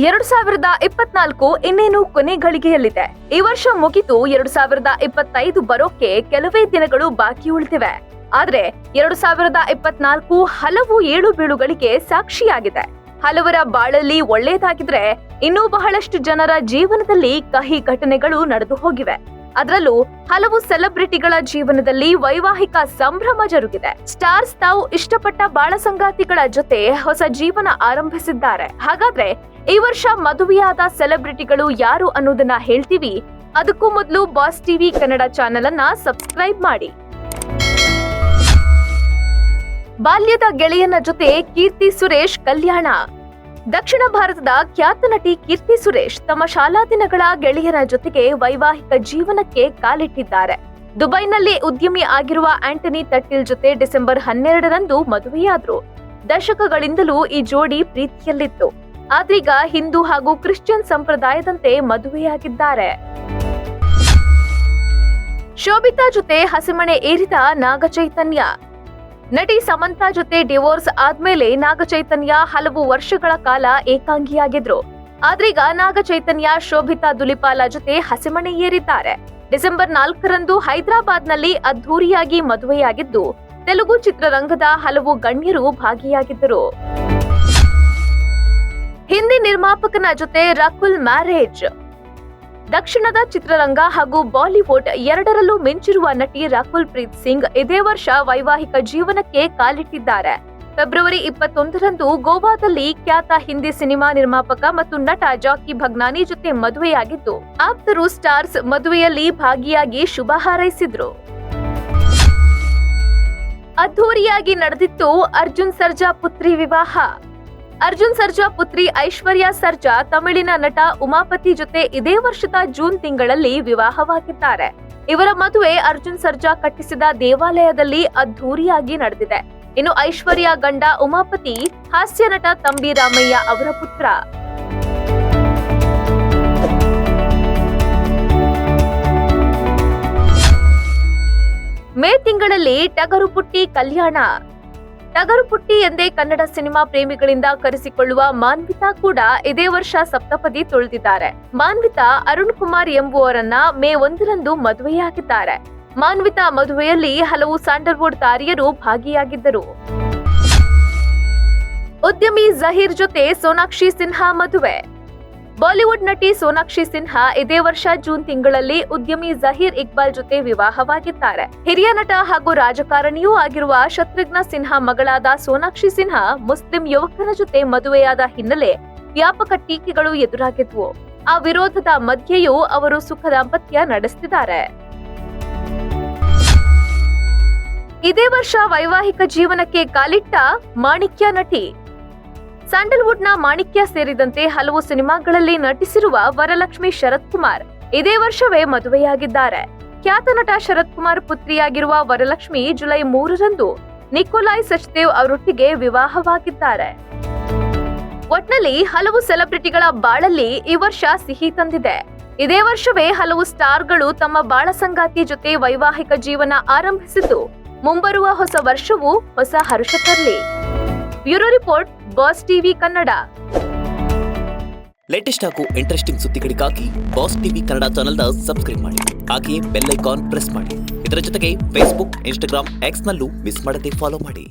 2024 ಇನ್ನೇನು ಕೊನೆ ಗಳಿಗೆಯಲ್ಲಿದೆ. ಈ ವರ್ಷ ಮುಗಿದು 2025 ಬರೋಕೆ ಕೆಲವೇ ದಿನಗಳು ಬಾಕಿ ಉಳಿದಿವೆ. ಆದ್ರೆ 2024 ಹಲವು ಏಳು ಬೀಳುಗಳಿಗೆ ಸಾಕ್ಷಿಯಾಗಿದೆ. ಹಲವರ ಬಾಳಲ್ಲಿ ಒಳ್ಳೆಯದಾಗಿದ್ರೆ ಇನ್ನೂ ಬಹಳಷ್ಟು ಜನರ ಜೀವನದಲ್ಲಿ ಕಹಿ ಘಟನೆಗಳು ನಡೆದು ಹೋಗಿವೆ. ಅದರಲ್ಲೂ ಹಲವು ಸೆಲೆಬ್ರಿಟಿಗಳ ಜೀವನದಲ್ಲಿ ವೈವಾಹಿಕ ಸಂಭ್ರಮ ಜರುಗಿದೆ. ಸ್ಟಾರ್ಸ್ ತಾವು ಇಷ್ಟಪಟ್ಟ ಬಾಳ ಸಂಗಾತಿಗಳ ಜೊತೆ ಹೊಸ ಜೀವನ ಆರಂಭಿಸಿದ್ದಾರೆ. ಹಾಗಾದ್ರೆ ಈ ವರ್ಷ ಮದುವೆಯಾದ ಸೆಲೆಬ್ರಿಟಿಗಳು ಯಾರು ಅನ್ನೋದನ್ನ ಹೇಳ್ತೀವಿ. ಅದಕ್ಕೂ ಮೊದಲು ಬಾಸ್ ಟಿವಿ ಕನ್ನಡ ಚಾನೆಲ್ ಅನ್ನ ಸಬ್ಸ್ಕ್ರೈಬ್ ಮಾಡಿ. ಬಾಲ್ಯದ ಗೆಳೆಯನ ಜೊತೆ ಕೀರ್ತಿ ಸುರೇಶ್ ಕಲ್ಯಾಣ. ದಕ್ಷಿಣ ಭಾರತದ ಖ್ಯಾತ ನಟಿ ಕೀರ್ತಿ ಸುರೇಶ್ ತಮ್ಮ ಶಾಲಾ ದಿನಗಳ ಗೆಳೆಯನ ಜೊತೆಗೆ ವೈವಾಹಿಕ ಜೀವನಕ್ಕೆ ಕಾಲಿಟ್ಟಿದ್ದಾರೆ. ದುಬೈನಲ್ಲಿ ಉದ್ಯಮಿ ಆಗಿರುವ ಆಂಟನಿ ತಟ್ಟಿಲ್ ಜೊತೆ ಡಿಸೆಂಬರ್ 12ರಂದು ಮದುವೆಯಾದ್ರು. ದಶಕಗಳಿಂದಲೂ ಈ ಜೋಡಿ ಪ್ರೀತಿಯಲ್ಲಿತ್ತು. ಆದ್ರೀಗ ಹಿಂದೂ ಹಾಗೂ ಕ್ರಿಶ್ಚಿಯನ್ ಸಂಪ್ರದಾಯದಂತೆ ಮದುವೆಯಾಗಿದ್ದಾರೆ. ಶೋಭಿತಾ ಜೊತೆ ಹಸಿಮಣೆ ಏರಿದ ನಾಗಚೈತನ್ಯ. ನಟಿ ಸಮಂತಾ ಜೊತೆ ಡಿವೋರ್ಸ್ ಆದ್ಮೇಲೆ ನಾಗಚೈತನ್ಯ ಹಲವು ವರ್ಷಗಳ ಕಾಲ ಏಕಾಂಗಿಯಾಗಿದ್ರು. ಆದ್ರೀಗ ನಾಗಚೈತನ್ಯ ಶೋಭಿತಾ ದುಲಿಪಾಲ ಜೊತೆ ಹಸಿಮಣೆ ಏರಿದ್ದಾರೆ. ಡಿಸೆಂಬರ್ 4ರಂದು ಹೈದರಾಬಾದ್ನಲ್ಲಿ ಅದ್ಧೂರಿಯಾಗಿ ಮದುವೆಯಾಗಿದ್ದು ತೆಲುಗು ಚಿತ್ರರಂಗದ ಹಲವು ಗಣ್ಯರು ಭಾಗಿಯಾಗಿದ್ದರು. ಹಿಂದಿ ನಿರ್ಮಾಪಕನ ಜೊತೆ ರಕುಲ್ ಮ್ಯಾರೇಜ್. ದಕ್ಷಿಣದ ಚಿತ್ರರಂಗ ಹಾಗೂ ಬಾಲಿವುಡ್ ಎರಡರಲ್ಲೂ ಮಿಂಚಿರುವ ನಟಿ ರಕುಲ್ ಪ್ರೀತ್ ಸಿಂಗ್ ಇದೇ ವರ್ಷ ವೈವಾಹಿಕ ಜೀವನಕ್ಕೆ ಕಾಲಿಟ್ಟಿದ್ದಾರೆ. ಫೆಬ್ರವರಿ 21ರಂದು ಗೋವಾದಲ್ಲಿ ಖ್ಯಾತ ಹಿಂದಿ ಸಿನಿಮಾ ನಿರ್ಮಾಪಕ ಮತ್ತು ನಟ ಜಾಕಿ ಭಗ್ನಾನಿ ಜೊತೆ ಮದುವೆಯಾಗಿದ್ದು ಆಪ್ತರು ಸ್ಟಾರ್ಸ್ ಮದುವೆಯಲ್ಲಿ ಭಾಗಿಯಾಗಿ ಶುಭ ಹಾರೈಸಿದ್ರು. ಅದ್ಧೂರಿಯಾಗಿ ನಡೆದಿತ್ತು ಅರ್ಜುನ್ ಸರ್ಜಾ ಪುತ್ರಿ ವಿವಾಹ. ಅರ್ಜುನ್ ಸರ್ಜಾ ಪುತ್ರಿ ಐಶ್ವರ್ಯಾ ಸರ್ಜಾ ತಮಿಳಿನ ನಟ ಉಮಾಪತಿ ಜೊತೆ ಇದೇ ವರ್ಷದ ಜೂನ್ ತಿಂಗಳಲ್ಲಿ ವಿವಾಹವಾಗಿದ್ದಾರೆ. ಇವರ ಮದುವೆ ಅರ್ಜುನ್ ಸರ್ಜಾ ಕಟ್ಟಿಸಿದ ದೇವಾಲಯದಲ್ಲಿ ಅದ್ಧೂರಿಯಾಗಿ ನಡೆದಿದೆ. ಇನ್ನು ಐಶ್ವರ್ಯಾ ಗಂಡ ಉಮಾಪತಿ ಹಾಸ್ಯ ನಟ ತಂಬಿ ರಾಮಯ್ಯ ಅವರ ಪುತ್ರ. ಮೇ ತಿಂಗಳಲ್ಲಿ ಟಗರು ಪುಟ್ಟಿ ಕಲ್ಯಾಣ. ಟಗರು ಪುಟ್ಟಿ ಎಂದೇ ಕನ್ನಡ ಸಿನಿಮಾ ಪ್ರೇಮಿಗಳಿಂದ ಕರೆಸಿಕೊಳ್ಳುವ ಮಾನ್ವಿತಾ ಕೂಡ ಇದೇ ವರ್ಷ ಸಪ್ತಪದಿ ತುಳಿದಿದ್ದಾರೆ. ಮಾನ್ವಿತಾ ಅರುಣ್ ಕುಮಾರ್ ಎಂಬುವರನ್ನ ಮೇ 1ರಂದು ಮದುವೆಯಾಗಿದ್ದಾರೆ. ಮಾನ್ವಿತಾ ಮದುವೆಯಲ್ಲಿ ಹಲವು ಸ್ಯಾಂಡಲ್ವುಡ್ ತಾರೆಯರು ಭಾಗಿಯಾಗಿದ್ದರು. ಉದ್ಯಮಿ ಜಹೀರ್ ಜೊತೆ ಸೋನಾಕ್ಷಿ ಸಿನ್ಹಾ ಮದುವೆ. ಬಾಲಿವುಡ್ ನಟಿ ಸೋನಾಕ್ಷಿ ಸಿನ್ಹಾ ಇದೇ ವರ್ಷ ಜೂನ್ ತಿಂಗಳಲ್ಲಿ ಉದ್ಯಮಿ ಜಹೀರ್ ಇಕ್ಬಾಲ್ ಜೊತೆ ವಿವಾಹವಾಗಿದ್ದಾರೆ. ಹಿರಿಯ ನಟ ಹಾಗೂ ರಾಜಕಾರಣಿಯೂ ಆಗಿರುವ ಶತ್ರುಘ್ನ ಸಿನ್ಹಾ ಮಗಳಾದ ಸೋನಾಕ್ಷಿ ಸಿನ್ಹಾ ಮುಸ್ಲಿಂ ಯುವಕನ ಜೊತೆ ಮದುವೆಯಾದ ಹಿನ್ನೆಲೆ ವ್ಯಾಪಕ ಟೀಕೆಗಳು ಎದುರಾಗಿದ್ವು. ಆ ವಿರೋಧದ ಮಧ್ಯೆಯೂ ಅವರು ಸುಖ ದಾಂಪತ್ಯ ನಡೆಸುತ್ತಿದ್ದಾರೆ. ಇದೇ ವರ್ಷ ವೈವಾಹಿಕ ಜೀವನಕ್ಕೆ ಕಾಲಿಟ್ಟ ಮಾಣಿಕ್ಯ ನಟಿ. ಸ್ಯಾಂಡಲ್ವುಡ್ನ ಮಾಣಿಕ್ಯ ಸೇರಿದಂತೆ ಹಲವು ಸಿನಿಮಾಗಳಲ್ಲಿ ನಟಿಸಿರುವ ವರಲಕ್ಷ್ಮಿ ಶರತ್ ಕುಮಾರ್ ಇದೇ ವರ್ಷವೇ ಮದುವೆಯಾಗಿದ್ದಾರೆ. ಖ್ಯಾತ ನಟ ಶರತ್ ಕುಮಾರ್ ಪುತ್ರಿಯಾಗಿರುವ ವರಲಕ್ಷ್ಮಿ ಜುಲೈ 3ರಂದು ನಿಕೋಲಾಯ್ ಸಚ್ದೇವ್ ಅವರೊಟ್ಟಿಗೆ ವಿವಾಹವಾಗಿದ್ದಾರೆ. ಒಟ್ನಲ್ಲಿ ಹಲವು ಸೆಲೆಬ್ರಿಟಿಗಳ ಬಾಳಲ್ಲಿ ಈ ವರ್ಷ ಸಿಹಿ ತಂದಿದೆ. ಇದೇ ವರ್ಷವೇ ಹಲವು ಸ್ಟಾರ್ಗಳು ತಮ್ಮ ಬಾಳ ಸಂಗಾತಿ ಜೊತೆ ವೈವಾಹಿಕ ಜೀವನ ಆರಂಭಿಸಿದ್ದು ಮುಂಬರುವ ಹೊಸ ವರ್ಷವೂ ಹೊಸ ಹರ್ಷ ತರಲಿ. Bureau report, boss TV Kannada. Latest ಹಾಗೂ ಇಂಟ್ರೆಸ್ಟಿಂಗ್ ಸುದ್ದಿಗಳಿಗಾಗಿ ಬಾಸ್ ಟಿವಿ ಕನ್ನಡ ಚಾನೆಲ್ನ ಸಬ್ಸ್ಕ್ರೈಬ್ ಮಾಡಿ. ಹಾಗೆಯೇ ಬೆಲ್ ಐಕಾನ್ ಪ್ರೆಸ್ ಮಾಡಿ. ಇದರ ಜೊತೆಗೆ ಫೇಸ್ಬುಕ್, ಇನ್ಸ್ಟಾಗ್ರಾಮ್, ಎಕ್ಸ್ನಲ್ಲೂ ಮಿಸ್ ಮಾಡದೆ ಫಾಲೋ ಮಾಡಿ.